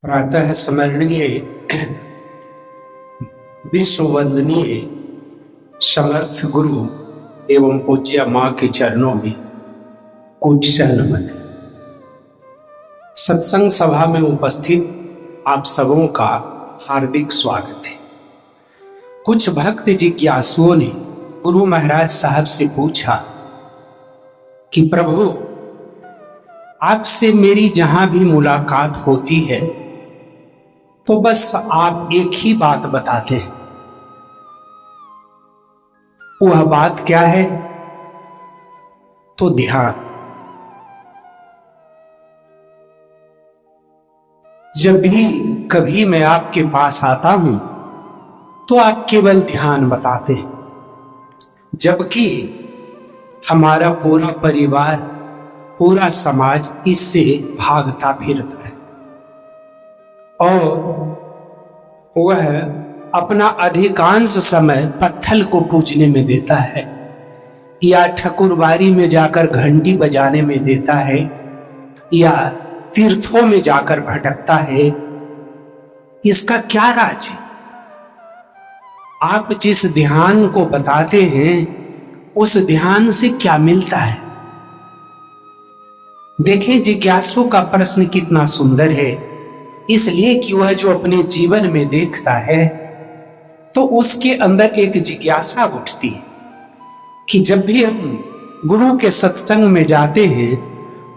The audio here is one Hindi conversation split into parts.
प्रातः स्मरणीय विश्व वंदनीय समर्थ गुरु एवं पूज्य माँ के चरणों में कोटिशः नमन। सत्संग सभा में उपस्थित आप सबों का हार्दिक स्वागत है। कुछ भक्त जिज्ञासुओं ने गुरु महाराज साहब से पूछा कि प्रभु, आपसे मेरी जहां भी मुलाकात होती है तो बस आप एक ही बात बताते हैं। वह बात क्या है? तो ध्यान। जब भी कभी मैं आपके पास आता हूं तो आप केवल ध्यान बताते हैं, जबकि हमारा पूरा परिवार, पूरा समाज इससे भागता फिरता है और वह अपना अधिकांश समय पत्थल को पूजने में देता है या ठकुरबारी में जाकर घंटी बजाने में देता है या तीर्थों में जाकर भटकता है। इसका क्या राज है? आप जिस ध्यान को बताते हैं उस ध्यान से क्या मिलता है? देखें, जिज्ञासु का प्रश्न कितना सुंदर है, इसलिए कि वह जो अपने जीवन में देखता है तो उसके अंदर एक जिज्ञासा उठती है कि जब भी हम गुरु के सत्संग में जाते हैं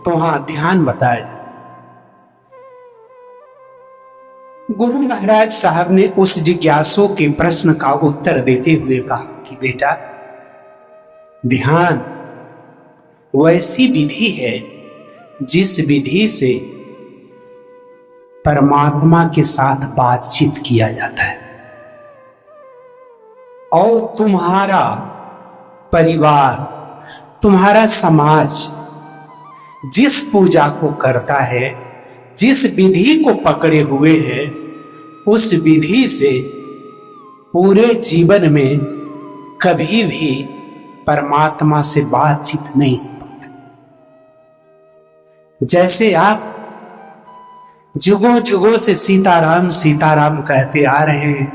तो वहां ध्यान बताया जाता है। गुरु महाराज साहब ने उस जिज्ञासु के प्रश्न का उत्तर देते हुए कहा कि बेटा, ध्यान वैसी विधि है जिस विधि से परमात्मा के साथ बातचीत किया जाता है और तुम्हारा परिवार, तुम्हारा समाज जिस पूजा को करता है, जिस विधि को पकड़े हुए है, उस विधि से पूरे जीवन में कभी भी परमात्मा से बातचीत नहीं हो पाती। जैसे आप जुगों जुगों से सीताराम सीताराम कहते आ रहे हैं,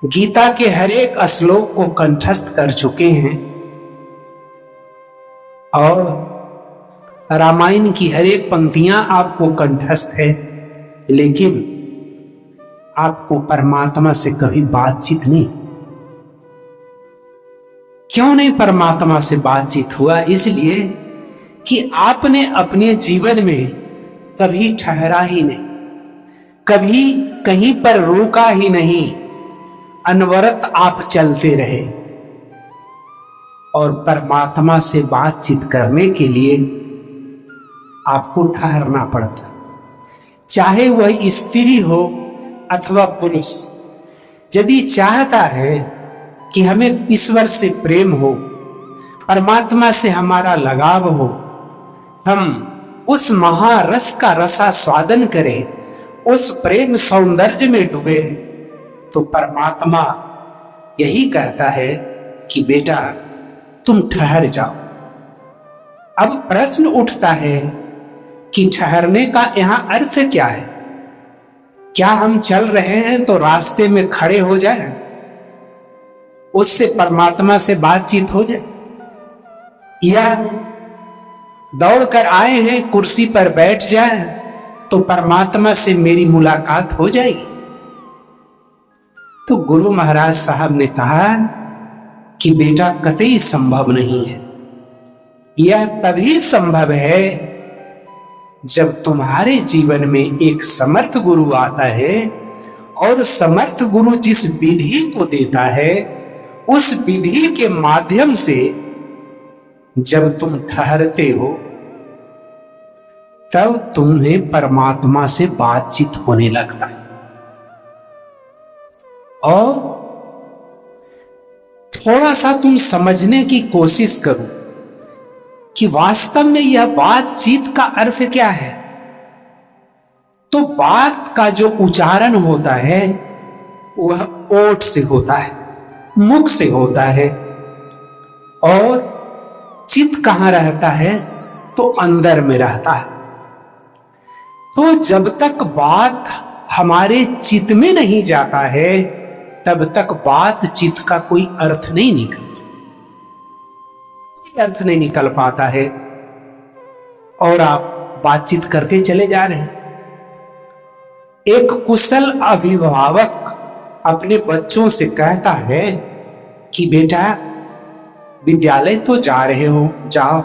गीता के हर एक श्लोक को कंठस्थ कर चुके हैं और रामायण की हर एक पंक्तियां आपको कंठस्थ है, लेकिन आपको परमात्मा से कभी बातचीत नहीं। क्यों नहीं परमात्मा से बातचीत हुआ? इसलिए कि आपने अपने जीवन में कभी ठहरा ही नहीं, कभी कहीं पर रुका ही नहीं, अनवरत आप चलते रहे और परमात्मा से बातचीत करने के लिए आपको ठहरना पड़ता। चाहे वह स्त्री हो अथवा पुरुष, यदि चाहता है कि हमें ईश्वर से प्रेम हो, परमात्मा से हमारा लगाव हो, हम उस महारस का रसास्वादन करें, उस प्रेम सौंदर्य में डूबे, तो परमात्मा यही कहता है कि बेटा तुम ठहर जाओ। अब प्रश्न उठता है कि ठहरने का यहां अर्थ क्या है? क्या हम चल रहे हैं तो रास्ते में खड़े हो जाए, उससे परमात्मा से बातचीत हो जाए, या दौड़कर आए हैं कुर्सी पर बैठ जाए तो परमात्मा से मेरी मुलाकात हो जाएगी? तो गुरु महाराज साहब ने कहा कि बेटा, कतई संभव नहीं है। यह तभी संभव है जब तुम्हारे जीवन में एक समर्थ गुरु आता है और समर्थ गुरु जिस विधि को देता है उस विधि के माध्यम से जब तुम ठहरते हो तब तुम्हें परमात्मा से बातचीत होने लगता है। और थोड़ा सा तुम समझने की कोशिश करो कि वास्तव में यह बातचीत का अर्थ क्या है। तो बात का जो उच्चारण होता है वह ओठ से होता है, मुख से होता है, और चित्त कहां रहता है? तो अंदर में रहता है। तो जब तक बात हमारे चित्त में नहीं जाता है तब तक बातचीत का कोई अर्थ नहीं निकलता, अर्थ नहीं निकल पाता है। और आप बातचीत करते चले जा रहे हैं। एक कुशल अभिभावक अपने बच्चों से कहता है कि बेटा विद्यालय तो जा रहे हो, जाओ,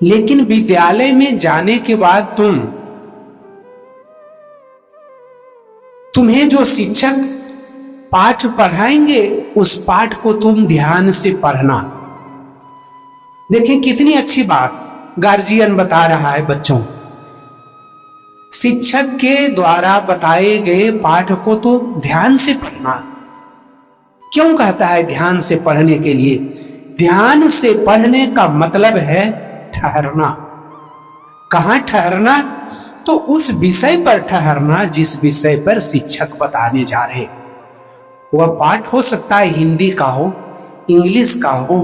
लेकिन विद्यालय में जाने के बाद तुम्हें जो शिक्षक पाठ पढ़ाएंगे उस पाठ को तुम ध्यान से पढ़ना। देखिए कितनी अच्छी बात गार्जियन बता रहा है बच्चों। शिक्षक के द्वारा बताए गए पाठ को तो ध्यान से पढ़ना। क्यों कहता है ध्यान से पढ़ने के लिए? ध्यान से पढ़ने का मतलब है ठहरना। कहां ठहरना? तो उस विषय पर ठहरना जिस विषय पर शिक्षक बताने जा रहे। वह पाठ हो सकता है हिंदी का हो, इंग्लिश का हो,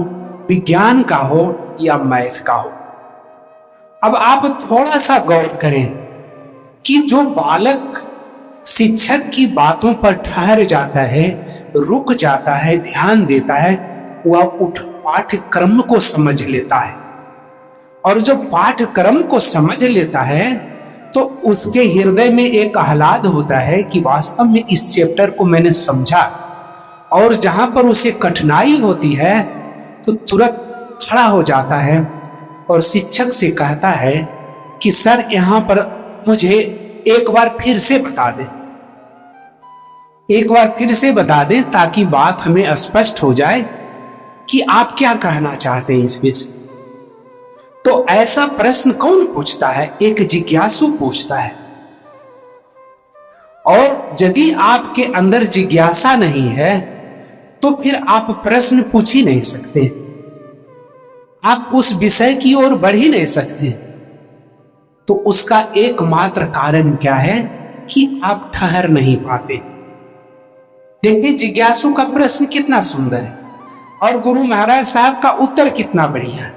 विज्ञान का हो या मैथ का हो। अब आप थोड़ा सा गौर करें कि जो बालक शिक्षक की बातों पर ठहर जाता है, रुक जाता है, ध्यान देता है, वह उठ पाठ्यक्रम को समझ लेता है। और जो पाठ्यक्रम को समझ लेता है तो उसके हृदय में एक आह्लाद होता है कि वास्तव में इस चैप्टर को मैंने समझा। और जहां पर उसे कठिनाई होती है तो तुरंत खड़ा हो जाता है और शिक्षक से कहता है कि सर यहां पर मुझे एक बार फिर से बता दें, एक बार फिर से बता दें ताकि बात हमें स्पष्ट हो जाए कि आप क्या कहना चाहते हैं इस विषय। तो ऐसा प्रश्न कौन पूछता है? एक जिज्ञासु पूछता है। और यदि आपके अंदर जिज्ञासा नहीं है तो फिर आप प्रश्न पूछ ही नहीं सकते, आप उस विषय की ओर बढ़ ही नहीं सकते। तो उसका एकमात्र कारण क्या है कि आप ठहर नहीं पाते। देखिए जिज्ञासु का प्रश्न कितना सुंदर है और गुरु महाराज साहब का उत्तर कितना बढ़िया है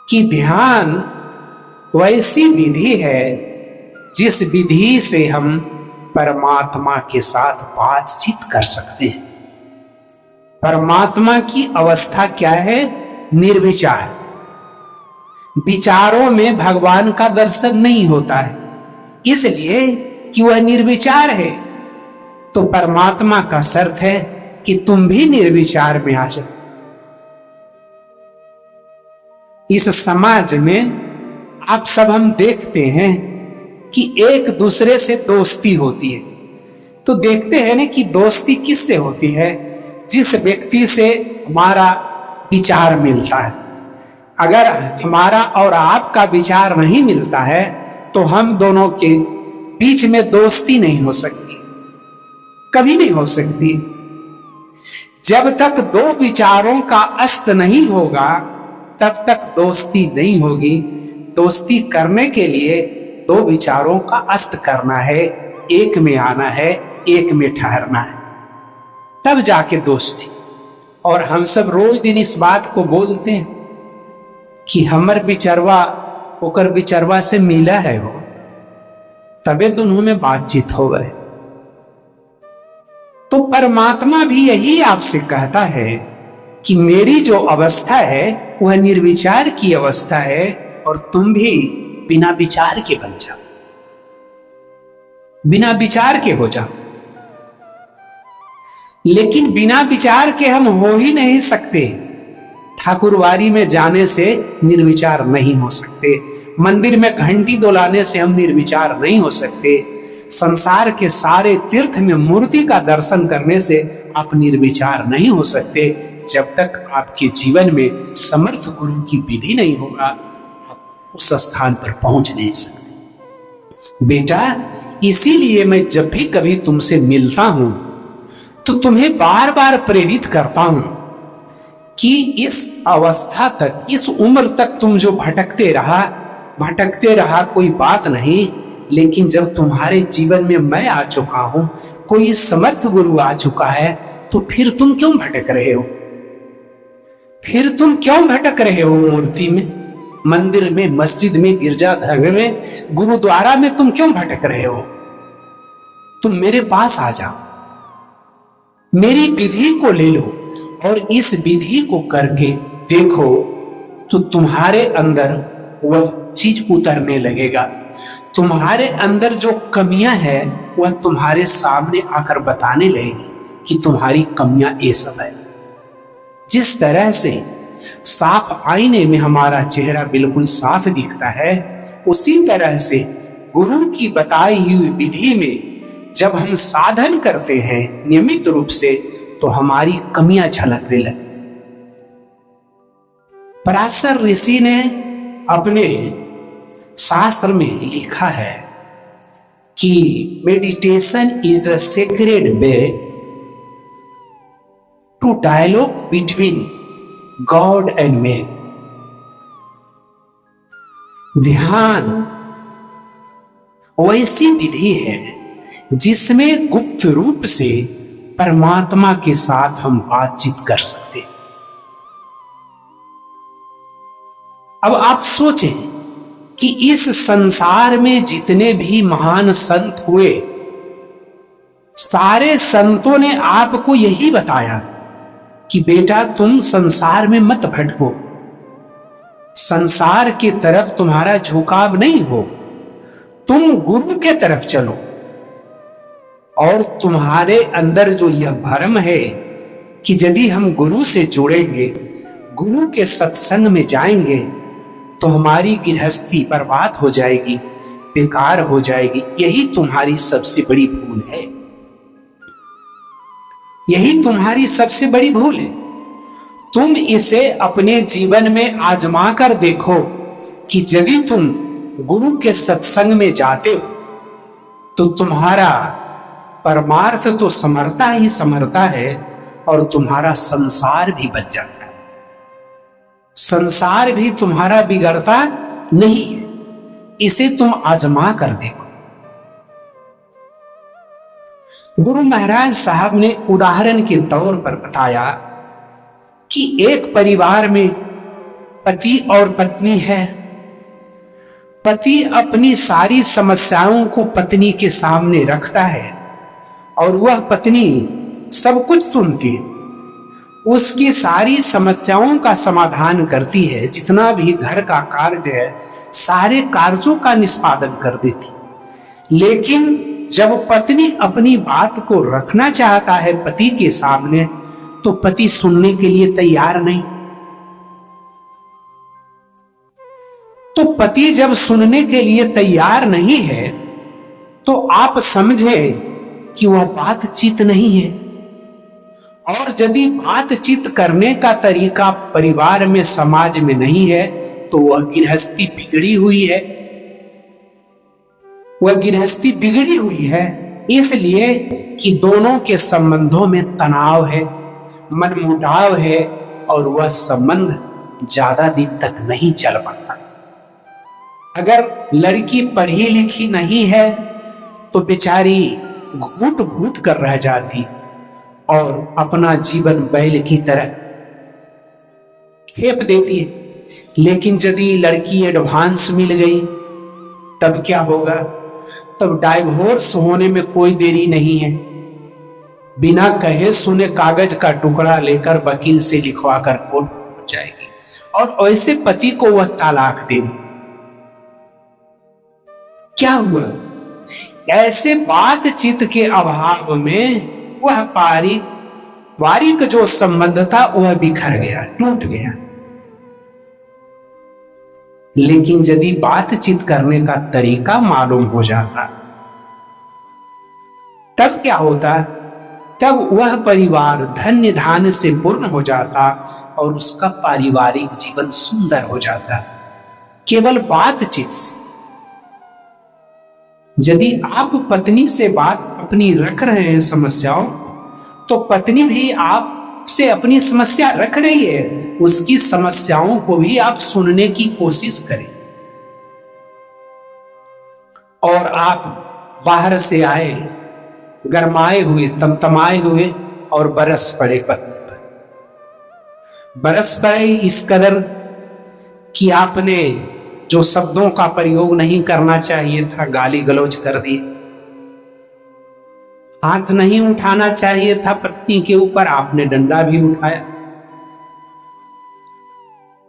कि ध्यान वैसी विधि है जिस विधि से हम परमात्मा के साथ बातचीत कर सकते हैं। परमात्मा की अवस्था क्या है? निर्विचार। विचारों में भगवान का दर्शन नहीं होता है, इसलिए कि वह निर्विचार है। तो परमात्मा का शर्त है कि तुम भी निर्विचार में आ जाओ। इस समाज में आप सब हम देखते हैं कि एक दूसरे से दोस्ती होती है। तो देखते हैं ना कि दोस्ती किससे होती है? जिस व्यक्ति से हमारा विचार मिलता है। अगर हमारा और आपका विचार नहीं मिलता है तो हम दोनों के बीच में दोस्ती नहीं हो सकती, कभी नहीं हो सकती। जब तक दो विचारों का अस्त नहीं होगा तब तक दोस्ती नहीं होगी। दोस्ती करने के लिए दो विचारों का अस्त करना है, एक में आना है, एक में ठहरना है, तब जाके दोस्ती। और हम सब रोज दिन इस बात को बोलते हैं कि हमर विचरवा ओकर विचरवा से मिला है वो, तबे दोनों में बातचीत हो गए। तो परमात्मा भी यही आपसे कहता है कि मेरी जो अवस्था है वह निर्विचार की अवस्था है और तुम भी बिना विचार के बन जाओ, बिना विचार के हो जाओ। लेकिन बिना विचार के हम हो ही नहीं सकते। ठाकुरवारी में जाने से निर्विचार नहीं हो सकते, मंदिर में घंटी डोलाने से हम निर्विचार नहीं हो सकते, संसार के सारे तीर्थ में मूर्ति का दर्शन करने से आप निर्विचार नहीं हो सकते। जब तक आपके जीवन में समर्थ गुरु की विधि नहीं होगा आप उस स्थान पर पहुंच नहीं सकते। बेटा इसीलिए मैं जब भी कभी तुमसे मिलता हूं तो तुम्हें बार बार प्रेरित करता हूं कि इस अवस्था तक, इस उम्र तक तुम जो भटकते रहा कोई बात नहीं, लेकिन जब तुम्हारे जीवन में मैं आ चुका हूं, कोई समर्थ गुरु आ चुका है, तो फिर तुम क्यों भटक रहे हो? फिर तुम क्यों भटक रहे हो मूर्ति में? मंदिर में, मस्जिद में, गिरजाघर में, गुरुद्वारा में तुम क्यों भटक रहे हो? तुम मेरे पास आ जाओ, मेरी विधि को ले लो और इस विधि को करके देखो तो तुम्हारे अंदर वह चीज उतरने लगेगा। तुम्हारे अंदर जो कमियां हैं वह तुम्हारे सामने आकर बताने लगेगी कि तुम्हारी कमियां ये सब है। जिस तरह से साफ आईने में हमारा चेहरा बिल्कुल साफ दिखता है, उसी तरह से गुरु की बताई हुई विधि में जब हम साधन करते हैं नियमित रूप से, तो हमारी कमियां झलकने लगती। पराशर ऋषि ने अपने शास्त्र में लिखा है कि meditation is the sacred way to dialogue between God and man. ध्यान वैसी विधि है जिसमें गुप्त रूप से परमात्मा के साथ हम बातचीत कर सकते। अब आप सोचें कि इस संसार में जितने भी महान संत हुए, सारे संतों ने आपको यही बताया कि बेटा तुम संसार में मत भटको, संसार की तरफ तुम्हारा झुकाव नहीं हो, तुम गुरु के तरफ चलो। और तुम्हारे अंदर जो यह भ्रम है कि यदि हम गुरु से जुड़ेंगे, गुरु के सत्संग में जाएंगे, तो हमारी गृहस्थी बर्बाद हो जाएगी, बेकार हो जाएगी, यही तुम्हारी सबसे बड़ी भूल है। यही तुम्हारी सबसे बड़ी भूल है। तुम इसे अपने जीवन में आजमा कर देखो कि यदि तुम गुरु के सत्संग में जाते हो तो तुम्हारा परमार्थ तो समरता ही समरता है और तुम्हारा संसार भी बच जाता है। संसार भी तुम्हारा बिगड़ता नहीं है। इसे तुम आजमा कर देखो। गुरु महाराज साहब ने उदाहरण के तौर पर बताया कि एक परिवार में पति और पत्नी है। पति अपनी सारी समस्याओं को पत्नी के सामने रखता है और वह पत्नी सब कुछ सुनती है, उसकी सारी समस्याओं का समाधान करती है, जितना भी घर का कार्य है सारे कार्यों का निष्पादन कर देती। लेकिन जब पत्नी अपनी बात को रखना चाहता है पति के सामने, तो पति सुनने के लिए तैयार नहीं। तो पति जब सुनने के लिए तैयार नहीं है तो आप समझे कि वह बातचीत नहीं है। और यदि बातचीत करने का तरीका परिवार में, समाज में नहीं है, तो वह गृहस्थी बिगड़ी हुई है। वह गृहस्थी बिगड़ी हुई है इसलिए कि दोनों के संबंधों में तनाव है, मनमुटाव है और वह संबंध ज्यादा दिन तक नहीं चल पाता। अगर लड़की पढ़ी लिखी नहीं है तो बेचारी घूट घूट कर रह जाती और अपना जीवन बैल की तरह खेप देती है। लेकिन यदि लड़की एडवांस मिल गई तब क्या होगा? तब डाइवोर्स होने में कोई देरी नहीं है। बिना कहे सुने कागज का टुकड़ा लेकर वकील से लिखवा कर कोर्ट पहुंच जाएगी और ऐसे पति को वह तलाक देगी। क्या हुआ? ऐसे बातचीत के अभाव में वह पारिवारिक जो संबंध था वह बिखर गया, टूट गया। लेकिन यदि बातचीत करने का तरीका मालूम हो जाता तब क्या होता? तब वह परिवार धन्य धान्य से पूर्ण हो जाता और उसका पारिवारिक जीवन सुंदर हो जाता केवल बातचीत से। यदि आप पत्नी से बात अपनी रख रहे हैं समस्याओं, तो पत्नी भी आपसे अपनी समस्या रख रही है, उसकी समस्याओं को भी आप सुनने की कोशिश करें। और आप बाहर से आए गरमाए हुए, तमतमाए हुए और बरस पड़े पत्नी पर, बरस पड़े इस कदर कि आपने जो शब्दों का प्रयोग नहीं करना चाहिए था गाली गलौज कर दिए, हाथ नहीं उठाना चाहिए था पत्नी के ऊपर, आपने डंडा भी उठाया।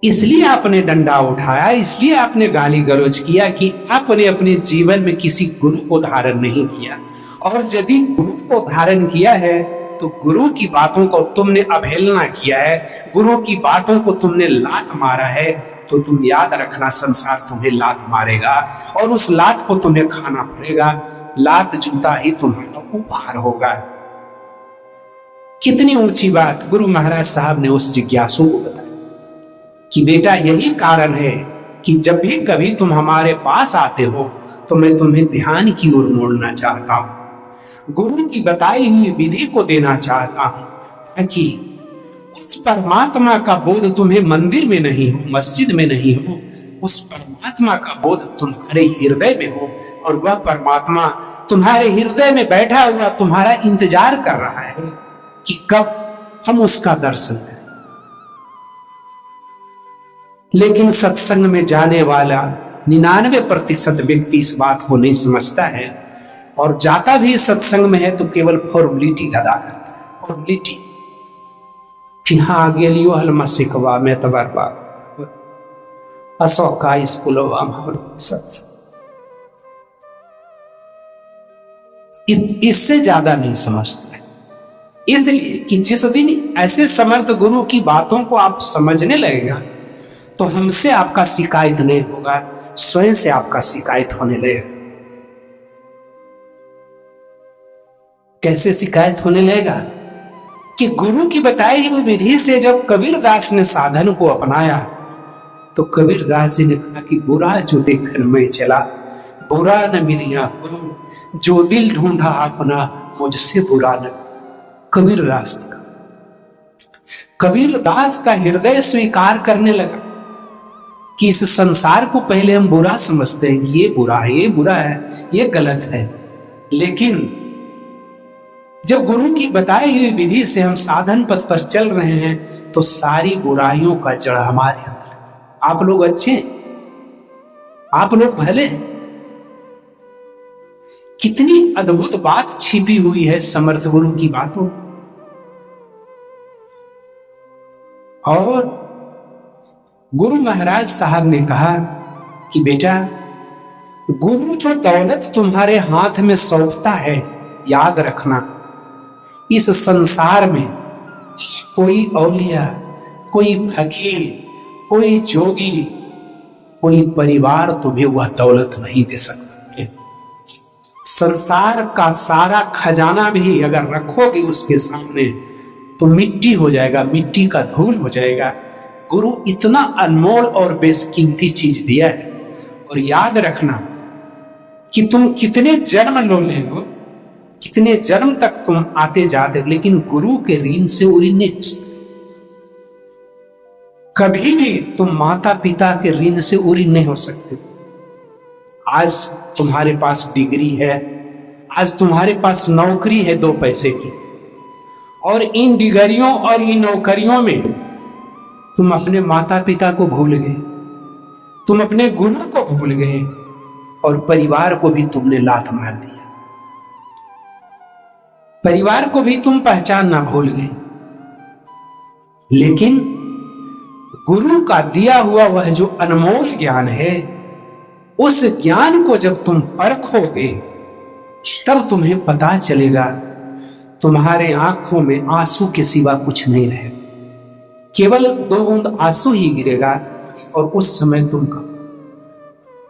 इसलिए आपने डंडा उठाया, इसलिए आपने गाली गलौज किया कि आपने अपने जीवन में किसी गुरु को धारण नहीं किया। और यदि गुरु को धारण किया है तो गुरु की बातों को तुमने अवहेलना किया है, गुरु की बातों को तुमने लात मारा है, तो तुम याद रखना संसार तुम्हें लात मारेगा और उस लात को तुम्हें खाना पड़ेगा। लात जूता ही तुम्हारा उपहार होगा। कितनी ऊंची बात गुरु महाराज साहब ने उस जिज्ञासु को बताया कि बेटा यही कारण है कि जब भी कभी तुम हमारे पास आते हो तो मैं तुम्हें ध्यान की ओर मोड़ना चाहता हूं, गुरु की बताई हुई विधि को देना चाहता हूं, ताकि उस परमात्मा का बोध तुम्हें मंदिर में नहीं हो, मस्जिद में नहीं हो, उस परमात्मा का बोध तुम्हारे हृदय में हो और वह परमात्मा तुम्हारे हृदय में बैठा हुआ तुम्हारा इंतजार कर रहा है कि कब हम उसका दर्शन करें। लेकिन सत्संग में जाने वाला 99% व्यक्ति इस बात को नहीं समझता है और जाता भी सत्संग में है तो केवल फॉर्मेलिटी अदा करता है, फॉर्मेलिटी कि हाँ गेलियो हलमा सिखवा में तबरबा असौका स्कूलवा सत्संग, इससे ज्यादा नहीं समझता है। इसलिए कि जिस दिन ऐसे समर्थ गुरु की बातों को आप समझने लगेगा तो हमसे आपका शिकायत नहीं होगा, स्वयं से आपका शिकायत होने लगेगा। कैसे शिकायत होने लगेगा कि गुरु की बताई हुई विधि से जब कबीरदास ने साधन को अपनाया तो कबीरदास जी ने कहा कि बुरा जो देखन में चला, बुरा न मिलिया गुरु, जो दिल ढूंढा अपना मुझसे बुरा न। कबीरदास ने कहा, कबीरदास का हृदय स्वीकार करने लगा कि इस संसार को पहले हम बुरा समझते हैं कि ये बुरा है, ये बुरा है, ये गलत है, लेकिन जब गुरु की बताई हुई विधि से हम साधन पथ पर चल रहे हैं तो सारी बुराइयों का जड़ हमारे अंदर। आप लोग अच्छे, आप लोग भले। कितनी अद्भुत बात छिपी हुई है समर्थ गुरु की बातों। और गुरु महाराज साहब ने कहा कि बेटा गुरु जो दौलत तुम्हारे हाथ में सौंपता है, याद रखना इस संसार में कोई औलिया, कोई फकीर, कोई जोगी, कोई परिवार तुम्हें वह दौलत नहीं दे सकता। संसार का सारा खजाना भी अगर रखोगे उसके सामने तो मिट्टी हो जाएगा, मिट्टी का धूल हो जाएगा। गुरु इतना अनमोल और बेशकीमती चीज दिया है। और याद रखना कि तुम कितने जन्म लो लेगो, कितने जन्म तक तुम आते जाते, लेकिन गुरु के ऋण से उड़ी नहीं हो सकते। कभी भी तुम माता पिता के ऋण से उड़ी नहीं हो सकते। आज तुम्हारे पास डिग्री है, आज तुम्हारे पास नौकरी है 2 पैसे की, और इन डिग्रियों और इन नौकरियों में तुम अपने माता पिता को भूल गए, तुम अपने गुरु को भूल गए और परिवार को भी तुमने लात मार दिया। परिवार को भी तुम पहचानना भूल गए। लेकिन गुरु का दिया हुआ वह जो अनमोल ज्ञान है, उस ज्ञान को जब तुम परखोगे तब तुम्हें पता चलेगा तुम्हारे आंखों में आंसू के सिवा कुछ नहीं रहे, केवल 2 बूंद आंसू ही गिरेगा। और उस समय तुम कहो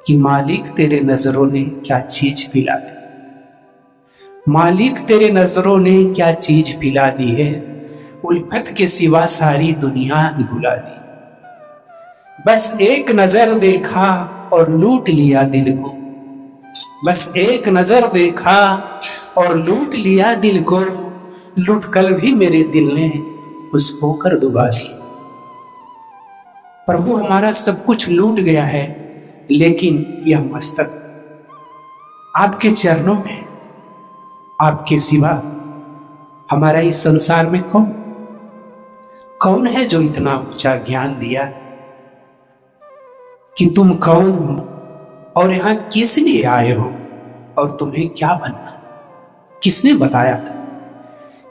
कि मालिक तेरे नजरों ने क्या चीज पिला दी, मालिक तेरे नजरों ने क्या चीज पिला दी है, उल्फत के सिवा सारी दुनिया ही भुला दी। बस एक नजर देखा और लूट लिया दिल को, बस एक नजर देखा और लूट लिया दिल को, लूट कर भी मेरे दिल ने उसको कर दुबा दिया। प्रभु हमारा सब कुछ लूट गया है, लेकिन यह मस्तक आपके चरणों में, आपके सिवा हमारा इस संसार में कौन है जो इतना ऊंचा ज्ञान दिया। कि तुम कौन हो और यहां किस लिए आए हो और तुम्हें क्या बनना। किसने बताया था?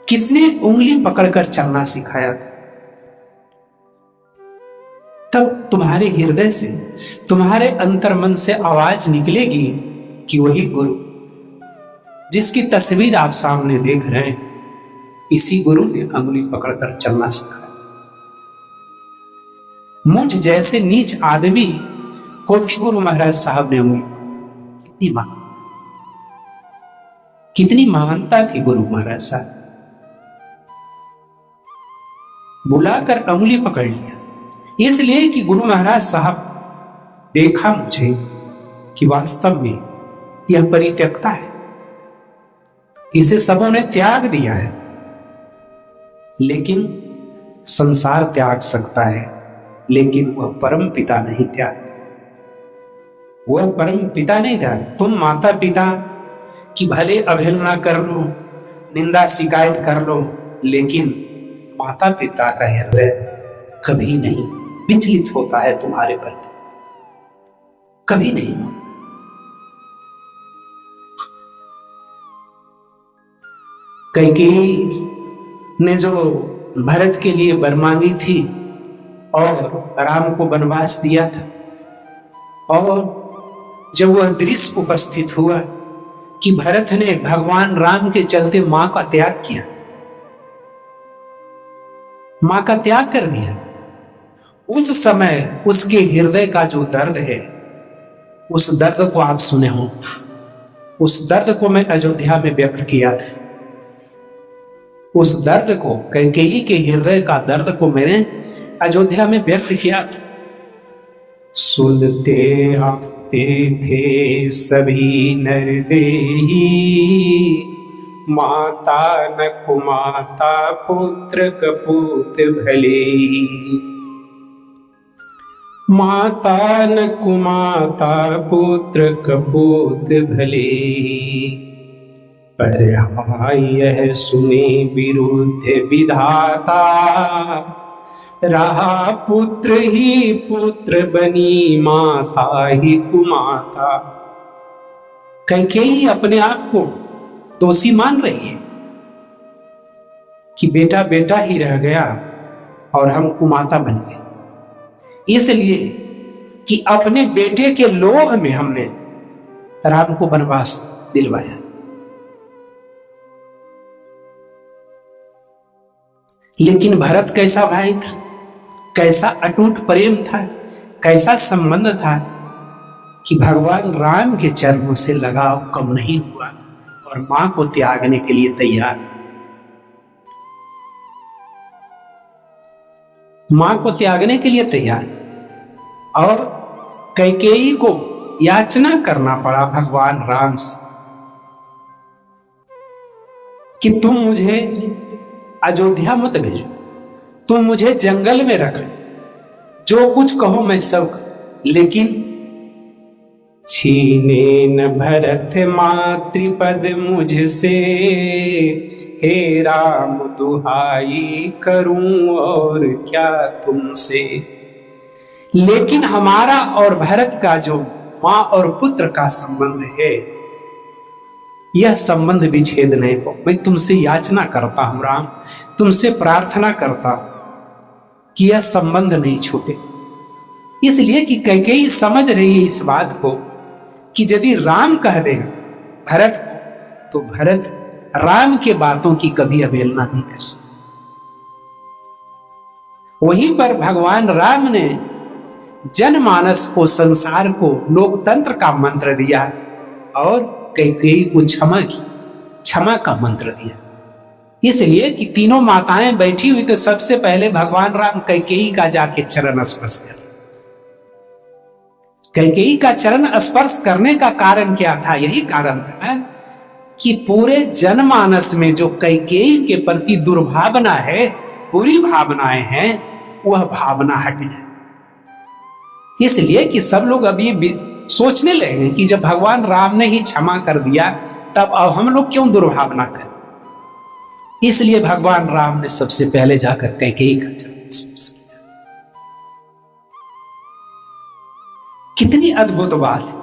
किसने उंगली पकड़कर चलना सिखाया था? तब तुम्हारे हृदय से, तुम्हारे अंतर्मन से आवाज निकलेगी कि वही गुरु जिसकी तस्वीर आप सामने देख रहे हैं, इसी गुरु ने उंगली पकड़कर चलना सिखाया। मुझ जैसे नीच आदमी को भी गुरु महाराज साहब ने उंगली, कितनी महानता थी गुरु महाराज साहब। बुलाकर उंगली पकड़ लिया, इसलिए कि गुरु महाराज साहब देखा मुझे कि वास्तव में यह परित्यक्ता है, इसे सबों ने त्याग दिया है, लेकिन संसार त्याग सकता है, लेकिन वह परम पिता नहीं त्याग, वह परम पिता नहीं त्याग। तुम माता पिता की भले अवहेलना कर लो, निंदा शिकायत कर लो, लेकिन माता पिता का हृदय कभी नहीं विचलित होता है तुम्हारे प्रति, कभी नहीं होता। कैकेयी ने जो भरत के लिए वर मांगी थी और राम को वनवास दिया था, और जब वह दृश्य उपस्थित हुआ कि भरत ने भगवान राम के चलते मां का त्याग किया, मां का त्याग कर दिया, उस समय उसके हृदय का जो दर्द है, उस दर्द को आप सुने हो, उस दर्द को मैं अयोध्या में व्यक्त किया था। उस दर्द को, कैकेयी के हृदय का दर्द को मैंने अयोध्या में व्यक्त किया था। सुनते आते थे सभी नरदेही, माता न कुमाता पुत्र कपूत भले, माता न कुमाता पुत्र कपूत भले, पर यह सुने विरुद्ध विधाता, रहा पुत्र ही पुत्र बनी माता ही कुमाता। कैकेयी अपने आप को दोषी मान रही है कि बेटा बेटा ही रह गया और हम कुमाता बन गए, इसलिए कि अपने बेटे के लोभ में हमने राम को वनवास दिलवाया। लेकिन भरत कैसा भाई था, कैसा अटूट प्रेम था, कैसा संबंध था कि भगवान राम के चरणों से लगाव कम नहीं हुआ और मां को त्यागने के लिए तैयार, मां को त्यागने के लिए तैयार। और कैकेयी को याचना करना पड़ा भगवान राम से कि तुम मुझे अयोध्या मत भेजो, तुम मुझे जंगल में रख, जो कुछ कहो मैं सब करूं, लेकिन छीने न भरत मातृपद मुझसे, हे राम दुहाई करूं और क्या तुमसे। लेकिन हमारा और भरत का जो मां और पुत्र का संबंध है, यह संबंध विच्छेद नहीं हो। मैं तुमसे याचना करता हूं राम, तुमसे प्रार्थना करता कि यह संबंध नहीं छूटे। इसलिए कि कैकेयी समझ रही है इस बात को कि यदि राम कह दे भरत, तो भरत राम के बातों की कभी अवहेलना नहीं कर सकता। वहीं पर भगवान राम ने जनमानस को, संसार को लोकतंत्र का मंत्र दिया और कैकेयी को क्षमा का मंत्र दिया। इसलिए कि तीनों माताएं बैठी हुई, तो सबसे पहले भगवान राम कैकेयी का जाके चरण स्पर्श कर, कैकेयी का चरण स्पर्श करने का कारण क्या था? यही कारण था कि पूरे जनमानस में जो कैकेयी के प्रति दुर्भावना है, बुरी भावनाएं हैं, वह भावना हट जाए। इसलिए कि सब लोग अभी सोचने लगे कि जब भगवान राम ने ही क्षमा कर दिया, तब अब हम लोग क्यों दुर्भावना करें। इसलिए भगवान राम ने सबसे पहले जाकर कैकेयी का चरण स्पर्श किया। कितनी अद्भुत बात है,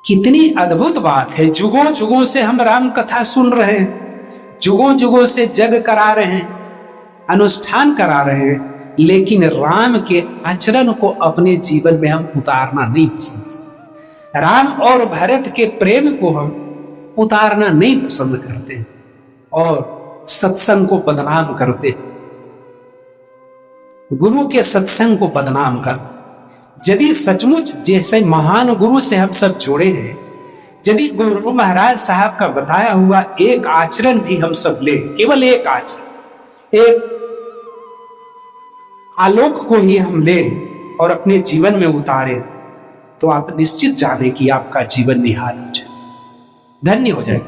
कितनी अद्भुत बात है। जुगों जुगों से हम राम कथा सुन रहे हैं, जुगों जुगों से जग करा रहे हैं, अनुष्ठान करा रहे हैं, लेकिन राम के आचरण को अपने जीवन में हम उतारना नहीं पसंद। राम और भरत के प्रेम को हम उतारना नहीं पसंद करते और सत्संग को बदनाम करते, गुरु के सत्संग को बदनाम करते। यदि सचमुच जैसे महान गुरु से हम सब जुड़े हैं, यदि गुरु महाराज साहब का बताया हुआ एक आचरण भी हम सब ले, केवल एक आचरण, एक आलोक को ही हम ले और अपने जीवन में उतारे, तो आप निश्चित जाने कि आपका जीवन निहाल हो जाए, धन्य हो जाए।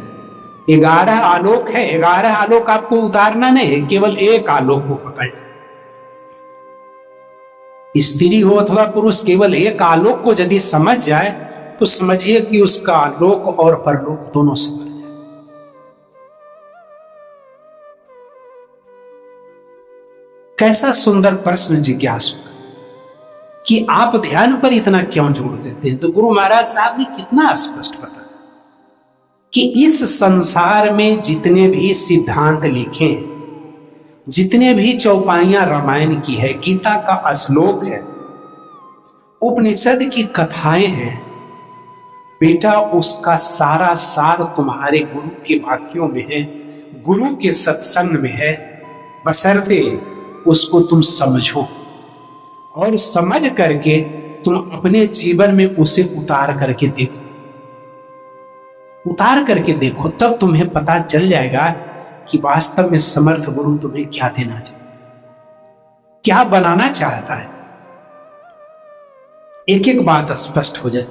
11 आलोक है, 11 आलोक आपको उतारना नहीं है, केवल एक आलोक को पकड़। स्त्री हो अथवा पुरुष, केवल एक आलोक को यदि समझ जाए तो समझिए कि उसका आलोक और परलोक दोनों समझ जाए। कैसा सुंदर प्रश्न जिज्ञासु कि आप ध्यान पर इतना क्यों जोड़ देते हैं। तो गुरु महाराज साहब ने कितना स्पष्ट बताया कि इस संसार में जितने भी सिद्धांत लिखे, जितने भी चौपाइयां रामायण की है, गीता का श्लोक है, उपनिषद की कथाएं हैं, बेटा उसका सारा सार तुम्हारे गुरु के वाक्यों में है, गुरु के सत्संग में है, बशर्ते उसको तुम समझो और समझ करके तुम अपने जीवन में उसे उतार करके देखो, उतार करके देखो, तब तुम्हें पता चल जाएगा कि वास्तव में समर्थ गुरु तुम्हें क्या देना चाहिए, क्या बनाना चाहता है। एक एक बात स्पष्ट हो जाए,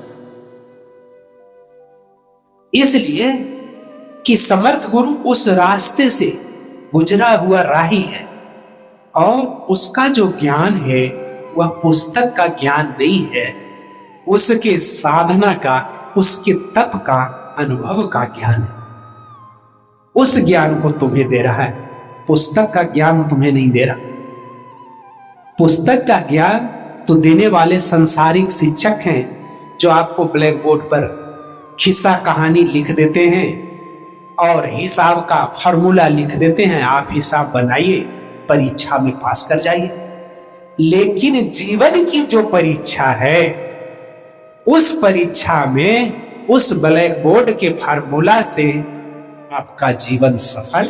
इसलिए कि समर्थ गुरु उस रास्ते से गुजरा हुआ राही है और उसका जो ज्ञान है वह पुस्तक का ज्ञान नहीं है, उसके साधना का, उसके तप का, अनुभव का ज्ञान है। उस ज्ञान को तुम्हें दे रहा है, पुस्तक का ज्ञान तुम्हें नहीं दे रहा। पुस्तक का ज्ञान तो देने वाले संसारिक शिक्षक हैं जो आपको ब्लैक बोर्ड पर खिस्सा कहानी लिख देते हैं और हिसाब का फॉर्मूला लिख देते हैं, आप हिसाब बनाइए, परीक्षा में पास कर जाइए। लेकिन जीवन की जो परीक्षा है, उस परीक्षा में उस ब्लैक बोर्ड के फार्मूला से आपका जीवन सफल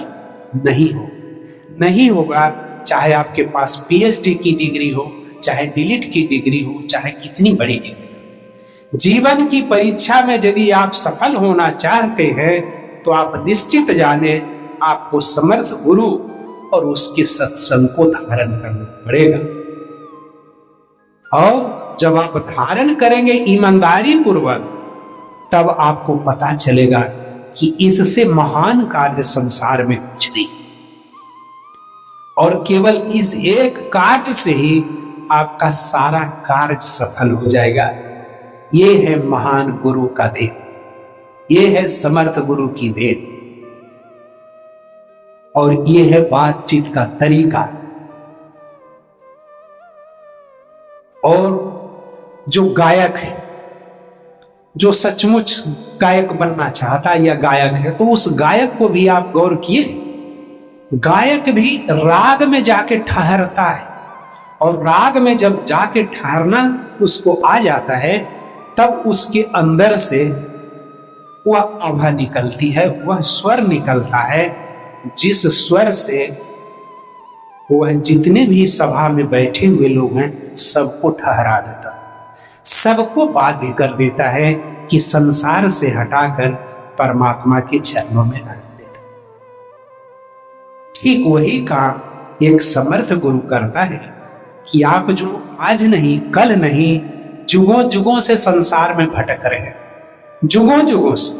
नहीं होगा। चाहे आपके पास पीएचडी की डिग्री हो, चाहे डीलिट की डिग्री हो, चाहे कितनी बड़ी डिग्री हो, जीवन की परीक्षा में यदि आप सफल होना चाहते हैं तो आप निश्चित जाने आपको समर्थ गुरु और उसके सत्संग को धारण करना पड़ेगा। और जब आप धारण करेंगे ईमानदारी पूर्वक, तब आपको पता चलेगा कि इससे महान कार्य संसार में कुछ नहीं, और केवल इस एक कार्य से ही आपका सारा कार्य सफल हो जाएगा। ये है महान गुरु का देन, ये है समर्थ गुरु की देन, और ये है बातचीत का तरीका। और जो गायक है, जो सचमुच गायक बनना चाहता है या गायक है, तो उस गायक को भी आप गौर किए, गायक भी राग में जाके ठहरता है, और राग में जब जाके ठहरना उसको आ जाता है, तब उसके अंदर से वह आभा निकलती है, वह स्वर निकलता है, जिस स्वर से वह जितने भी सभा में बैठे हुए लोग हैं सबको ठहरा देता है, सबको बाध्य कर देता है कि संसार से हटाकर परमात्मा के चरणों में रख देता। ठीक वही काम एक समर्थ गुरु करता है कि आप जो आज नहीं, कल नहीं, जुगों जुगों से संसार में भटक रहे हैं, जुगों जुगों से,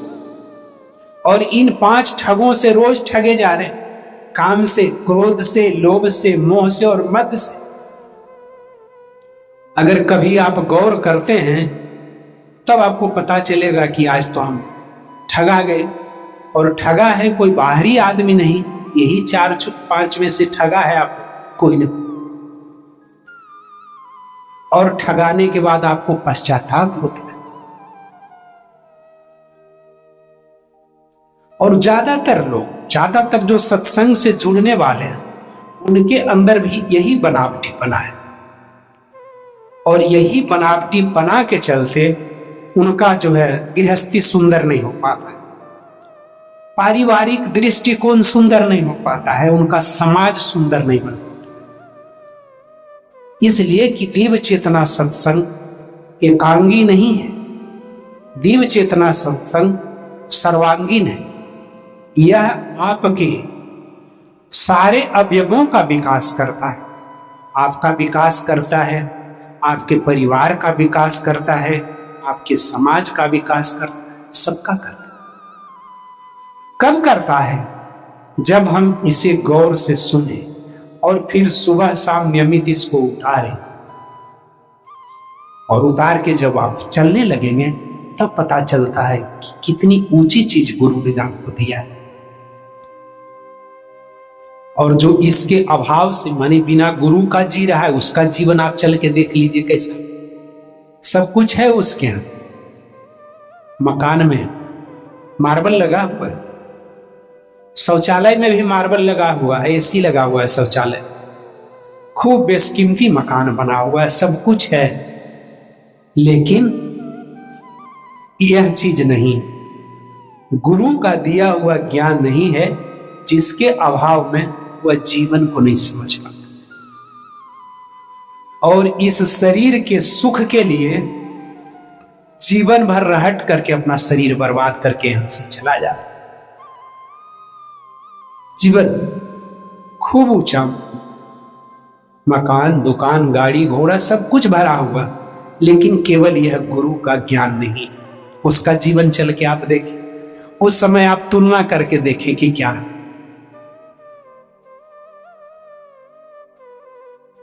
और इन 5 ठगों से रोज ठगे जा रहे हैं, काम से, क्रोध से, लोभ से, मोह से और मद से। अगर कभी आप गौर करते हैं तब आपको पता चलेगा कि आज तो हम ठगा गए, और ठगा है कोई बाहरी आदमी नहीं, यही 4-5 में से ठगा है आप, कोई नहीं। और ठगाने के बाद आपको पश्चाताप होता है। और ज्यादातर जो सत्संग से जुड़ने वाले हैं उनके अंदर भी यही बनावटीपना है, और यही बनावटीपना के चलते उनका जो है गृहस्थी सुंदर नहीं हो पाता है, पारिवारिक दृष्टिकोण सुंदर नहीं हो पाता है, उनका समाज सुंदर नहीं बन पाता। इसलिए कि दिव्य चेतना सत्संग एकांगी नहीं है, दिव्य चेतना सत्संग सर्वांगीण है। यह आपके सारे अवयवों का विकास करता है, आपका विकास करता है, आपके परिवार का विकास करता है, आपके समाज का विकास करता है, सबका करता है। कब करता है? जब हम इसे गौर से सुने और फिर सुबह शाम नियमित इसको उतारें, और उतार के जब आप चलने लगेंगे तब पता चलता है कि कितनी ऊंची चीज गुरु ने आपको दिया है। और जो इसके अभाव से माने बिना गुरु का जी रहा है, उसका जीवन आप चल के देख लीजिए कैसा। सब कुछ है उसके यहां, मकान में मार्बल लगा हुआ है, शौचालय में भी मार्बल लगा हुआ है, एसी लगा हुआ है शौचालय, खूब बेशकीमती मकान बना हुआ है, सब कुछ है। लेकिन यह चीज नहीं, गुरु का दिया हुआ ज्ञान नहीं है, जिसके अभाव में वह जीवन को नहीं समझ पाता, और इस शरीर के सुख के लिए जीवन भर रहट करके अपना शरीर बर्बाद करके यहां से चला जाता। जीवन खूब ऊंचा, मकान, दुकान, गाड़ी, घोड़ा सब कुछ भरा हुआ, लेकिन केवल यह गुरु का ज्ञान नहीं। उसका जीवन चल के आप देखें, उस समय आप तुलना करके देखें कि क्या है।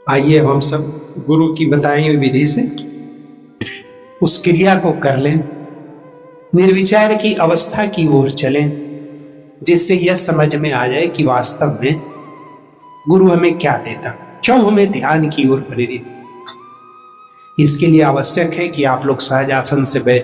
आइए हम सब गुरु की बताई हुई विधि से उस क्रिया को कर लें, निर्विचार की अवस्था की ओर चलें, जिससे यह समझ में आ जाए कि वास्तव में गुरु हमें क्या देता, क्यों हमें ध्यान की ओर प्रेरित। इसके लिए आवश्यक है कि आप लोग सहज आसन से बैठे।